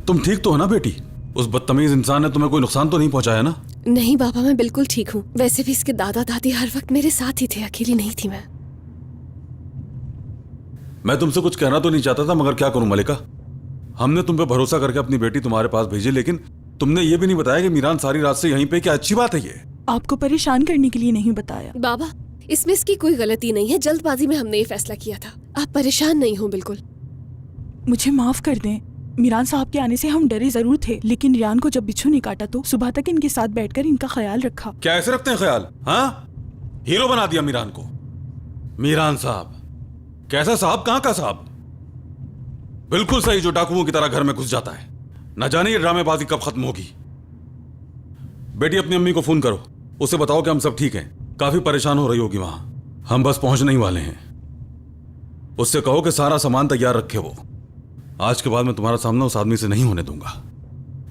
तुम ठीक तो हो ना बेटी? उस बदतमीज इंसान ने तुम्हें कोई नुकसान तो नहीं पहुंचाया ना? नहीं बाबा, मैं बिल्कुल ठीक हूँ। वैसे भी इसके दादा दादी हर वक्त मेरे साथ ही थे, अकेली नहीं थी मैं तुमसे कुछ कहना तो नहीं चाहता था, मगर क्या करूं मलिका। हमने तुम पे भरोसा करके अपनी बेटी तुम्हारे पास भेजी, लेकिन तुमने ये भी नहीं बताया कि मीरान सारी रात से यहीं पे। क्या अच्छी बात है ये? आपको परेशान करने के लिए नहीं बताया। बाबा, इसमें इसकी कोई गलती नहीं है, जल्दबाजी में हमने ये फैसला किया था। आप परेशान नहीं हो बिल्कुल। मुझे माफ कर दें। मीरान साहब के आने से हम डरे जरूर थे, लेकिन रियान को जब बिच्छू ने काटा तो सुबह तक इनके साथ बैठकर इनका ख्याल रखा। क्या ऐसे रखते हैं ख्याल? हाँ, हीरो बना दिया मीरान को। मीरान साहब कैसा साहब? कहाँ का साहब? बिल्कुल सही, जो डाकुओं की तरह घर में घुस जाता है। न जाने ये ड्रामेबाजी कब खत्म होगी। बेटी अपनी अम्मी को फोन करो, उसे बताओ कि हम सब ठीक हैं। काफी परेशान हो रही होगी वहां, हम बस पहुंचने ही वाले हैं। उससे कहो कि सारा सामान तैयार रखे वो। आज के बाद मैं तुम्हारा सामना उस आदमी से नहीं होने दूंगा।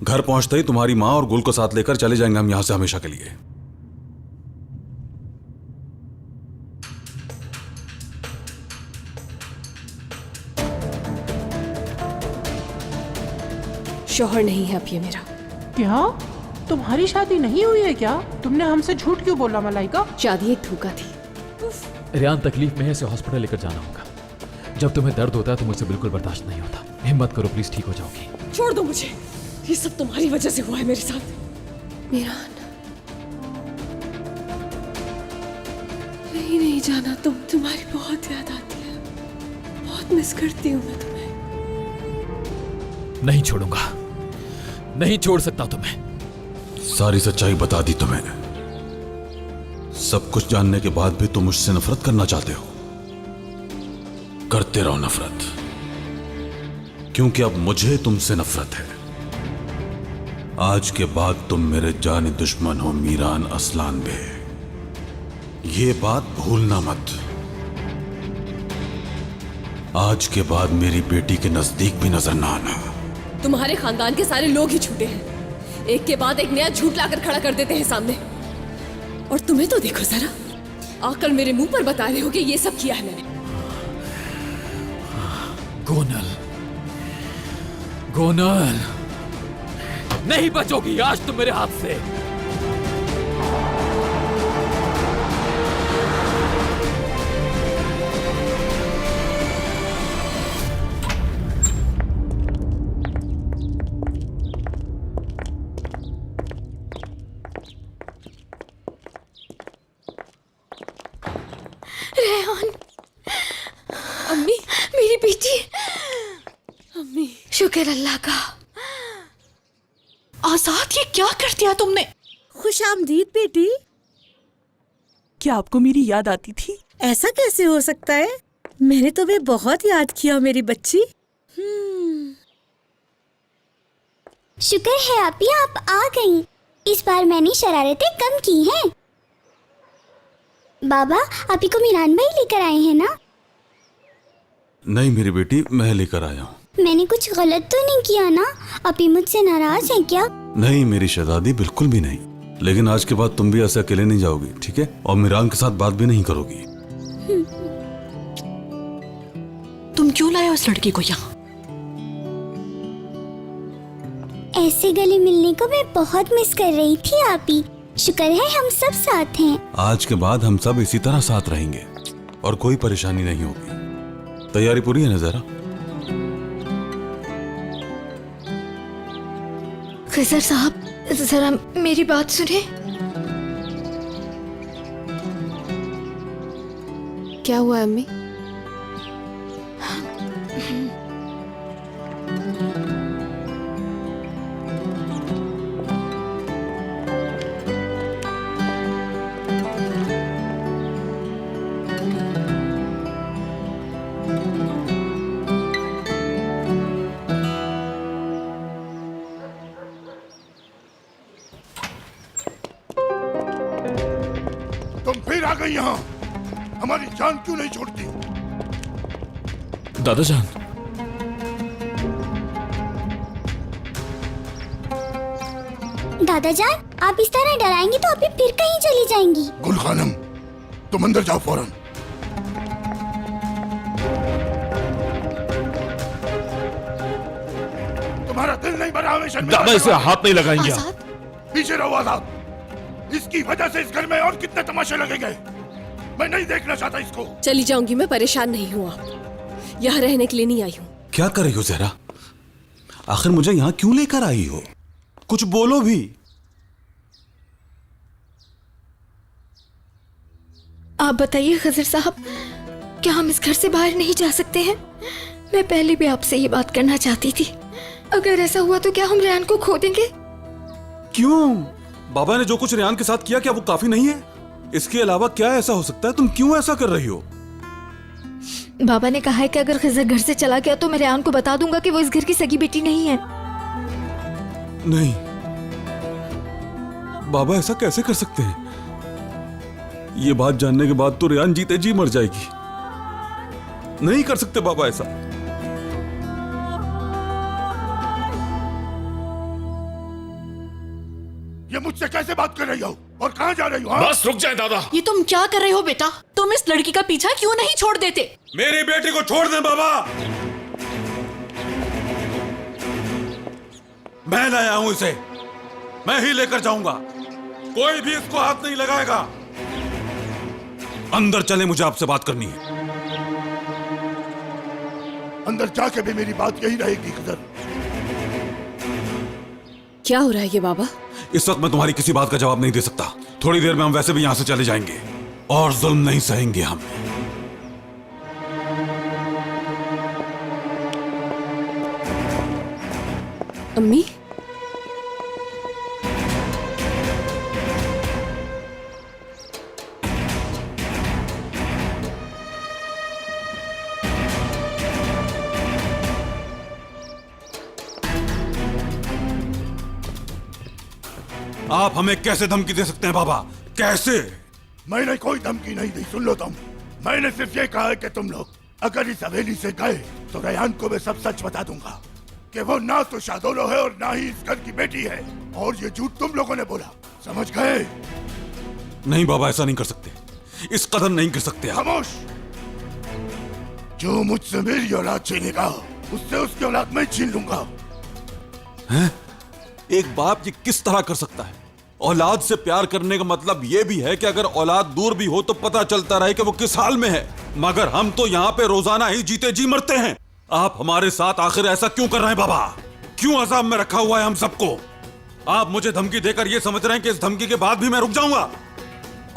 घर पहुंचते ही तुम्हारी माँ और गुल को साथ लेकर चले जाएंगे हम यहां से हमेशा के लिए। शौहर नहीं है अब ये मेरा। क्या तुम्हारी शादी नहीं हुई है क्या? तुमने हमसे झूठ क्यों बोला मलाइका? शादी एक धोखा थी। रियान तकलीफ में है, इसे हॉस्पिटल लेकर जाना होगा। जब तुम्हें दर्द होता है तो मुझसे बिल्कुल बर्दाश्त नहीं होता। हिम्मत करो प्लीज, ठीक हो जाओगी। छोड़ दो मुझे, ये सब तुम्हारी वजह से हुआ है मेरे साथ। मीरान, नहीं जाना तुम्हारी बहुत याद आती है, बहुत मिस करती हूँ मैं तुम्हें। नहीं छोड़ूंगा, नहीं छोड़ सकता तुम्हें। सारी सच्चाई बता दी तुम्हें। सब कुछ जानने के बाद भी तुम मुझसे नफरत करना चाहते हो। करते रहो नफरत, क्योंकि अब मुझे तुमसे नफरत है। आज के बाद तुम मेरे जानी दुश्मन हो मीरान असलान बे, ये बात भूलना मत। आज के बाद मेरी बेटी के नजदीक भी नजर ना आना। तुम्हारे खानदान के सारे लोग ही झूठे हैं, एक के बाद एक नया झूठ लाकर खड़ा कर देते हैं सामने। और तुम्हें तो देखो जरा, आकर मेरे मुंह पर बता रहे हो कि ये सब किया है मैंने। गोनल, गोनल, नहीं बचोगी आज तुम मेरे हाथ से। रेहान, अम्मी, मेरी बेटी। अम्मी, शुक्र अल्लाह का। आजाद, ये क्या कर दिया तुमने? खुश आमदीद बेटी। क्या आपको मेरी याद आती थी? ऐसा कैसे हो सकता है? मैंने तुम्हें बहुत याद किया मेरी बच्ची। शुक्र है आपी, आप आ गई। इस बार मैंने शरारतें कम की हैं। बाबा, आपी को मीरान भाई लेकर आए हैं ना? नहीं मेरी बेटी, मैं लेकर आया हूँ। मैंने कुछ गलत तो नहीं किया ना? आपी मुझसे नाराज हैं क्या? नहीं मेरी शहजादी, बिल्कुल भी नहीं। लेकिन आज के बाद तुम भी ऐसे अकेले नहीं जाओगी, ठीक है? और मीरान के साथ बात भी नहीं करोगी। तुम क्यों लाए उस लड़की को यहाँ? ऐसे गले मिलने को मैं बहुत मिस कर रही थी आपी। शुक्र है हम सब साथ हैं। आज के बाद हम सब इसी तरह साथ रहेंगे और कोई परेशानी नहीं होगी। तैयारी पूरी है ना जरा? खिजर साहब, जरा मेरी बात सुने। क्या हुआ अम्मी? तुम फिर आ गई यहाँ। हमारी जान क्यों नहीं छोड़ती? दादाजान, दादाजान, आप इस तरह डराएंगे तो अभी फिर कहीं चली जाएंगी। गुल खानम, तुम अंदर जाओ फौरन। तुम्हारा दिल नहीं तुम्हारा हमेशा दादा इसे हाथ नहीं लगाएंगे आप। आजाद, पीछे रहो आजाद। इसकी वजह से इस घर में और कितने तमाशे लगेंगे। मैं नहीं देखना चाहता इसको। चली जाऊंगी, मैं परेशान नहीं हूँ। आप यहाँ रहने के लिए नहीं आई हूँ। क्या कर रही हो जहरा? आखिर मुझे यहां क्यों लेकर आई हो? कुछ बोलो भी। आप बताइए खजर साहब, क्या हम इस घर से बाहर नहीं जा सकते हैं? मैं पहले भी आपसे ये बात करना चाहती थी। अगर ऐसा हुआ तो क्या हम रेहान को खो देंगे? क्यों? बाबा ने जो कुछ रेहान के साथ किया, क्या वो काफी नहीं है? इसके अलावा क्या ऐसा हो सकता है? तुम क्यों ऐसा कर रही हो? बाबा ने कहा है कि अगर खजर घर से चला गया तो मैं रेहान को बता दूंगा कि वो इस घर की सगी बेटी नहीं है। नहीं, बाबा ऐसा कैसे कर सकते हैं? ये बात जानने के बाद तो रेहान जीते जी मर जाएगी। नहीं कर सकते बाबा ऐसा। ये मुझसे कैसे बात कर रही हो और कहाँ जा रही हो? हाँ? बस रुक जाए दादा। ये तुम क्या कर रहे हो बेटा? तुम इस लड़की का पीछा क्यों नहीं छोड़ देते? मेरी बेटी को छोड़ दें बाबा। मैं लाया हूं इसे, मैं ही लेकर जाऊंगा। कोई भी इसको हाथ नहीं लगाएगा। अंदर चले, मुझे आपसे बात करनी है। अंदर जाके भी मेरी बात यही रहेगी खजर। क्या हो रहा है ये बाबा? इस वक्त मैं तुम्हारी किसी बात का जवाब नहीं दे सकता। थोड़ी देर में हम वैसे भी यहां से चले जाएंगे और जुल्म नहीं सहेंगे हम। अम्मी, आप हमें कैसे धमकी दे सकते हैं बाबा? कैसे? मैंने कोई धमकी नहीं दी, सुन लो तुम। मैंने सिर्फ ये कहा है कि तुम लोग अगर इस हवेली से गए तो रेहान को मैं सब सच बता दूंगा कि वो ना तो शादोलो है और ना ही इस घर की बेटी है। और ये झूठ तुम लोगों ने बोला, समझ गए? नहीं बाबा, ऐसा नहीं कर सकते। इस कदर नहीं कर सकते आप। खामोश। जो मुझसे मेरी औलाद छीनेगा उससे उसकी औलाद मैं छीन लूंगा। हैं? एक बाप ये किस तरह कर सकता है? औलाद से प्यार करने का मतलब ये भी है कि अगर औलाद दूर भी हो तो पता चलता रहे कि वो किस हाल में है। मगर हम तो यहाँ पे रोजाना ही जीते जी मरते हैं। आप हमारे साथ आखिर ऐसा क्यों कर रहे हैं बाबा? क्यों अजाब में रखा हुआ है हम सबको? आप मुझे धमकी देकर ये समझ रहे हैं कि इस धमकी के बाद भी मैं रुक जाऊंगा?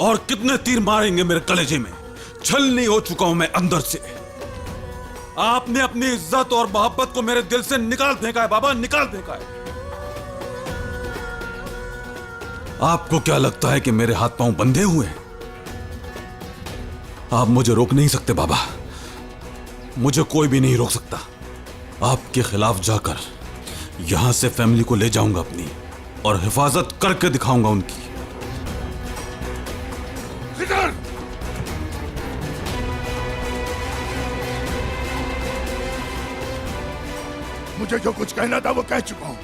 और कितने तीर मारेंगे मेरे कलेजे में? छलनी हो चुका हूं मैं अंदर से। आपने अपनी इज्जत और मोहब्बत को मेरे दिल से निकाल फेंका है बाबा, निकाल फेंका है। आपको क्या लगता है कि मेरे हाथ पांव बंधे हुए हैं? आप मुझे रोक नहीं सकते बाबा। मुझे कोई भी नहीं रोक सकता। आपके खिलाफ जाकर यहां से फैमिली को ले जाऊंगा अपनी, और हिफाजत करके दिखाऊंगा उनकी। इधर! मुझे जो कुछ कहना था वो कह चुका हूं।